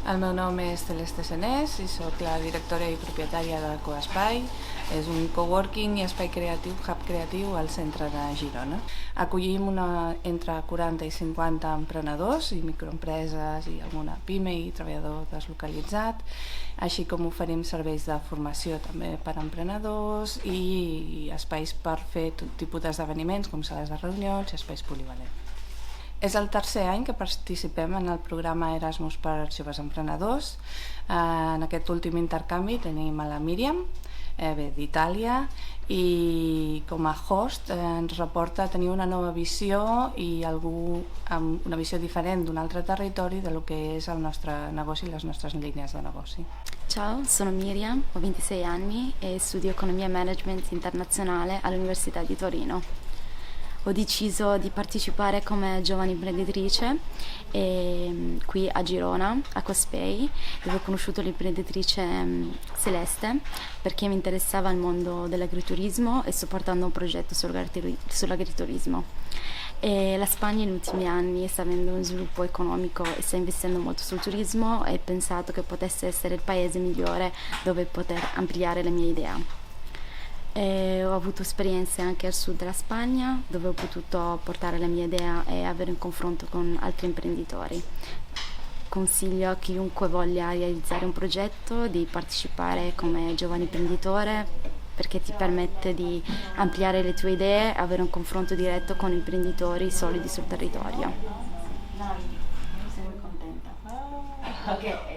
El meu nom és Celeste Senés i sóc la directora i propietària de Coespai. És un coworking i espai creatiu, hub creatiu al centre de Girona. Acollim entre 40 i 50 emprenedors i microempreses i alguna pime i treballador deslocalitzat, així com oferim serveis de formació també per a emprenedors i espais per fer tot tipus d'esdeveniments com sales de reunions i espais polivalents. És el tercer any que participem en el programa Erasmus per joves emprenedors. En aquest últim intercanvi tenim a la Míriam, d'Itàlia, i com a host ens reporta tenir una nova visió i algú amb una visió diferent d'un altre territori de lo que és el nostre negoci i les nostres línies de negoci. Ciao, sono Miriam, ho 26 anni e studio Economia e Management Internazionale all'Università di Torino. Ho deciso di partecipare come giovane imprenditrice qui a Girona, a Coespai, dove ho conosciuto l'imprenditrice Celeste perché mi interessava il mondo dell'agriturismo e sto portando un progetto sull'agriturismo. E la Spagna negli ultimi anni sta avendo un sviluppo economico e sta investendo molto sul turismo e ho pensato che potesse essere il paese migliore dove poter ampliare le mie idee. Ho avuto esperienze anche al sud della Spagna dove ho potuto portare la mia idea e avere un confronto con altri imprenditori. Consiglio a chiunque voglia realizzare un progetto di partecipare come giovane imprenditore perché ti permette di ampliare le tue idee e avere un confronto diretto con imprenditori solidi sul territorio. Sono molto contenta. Ok.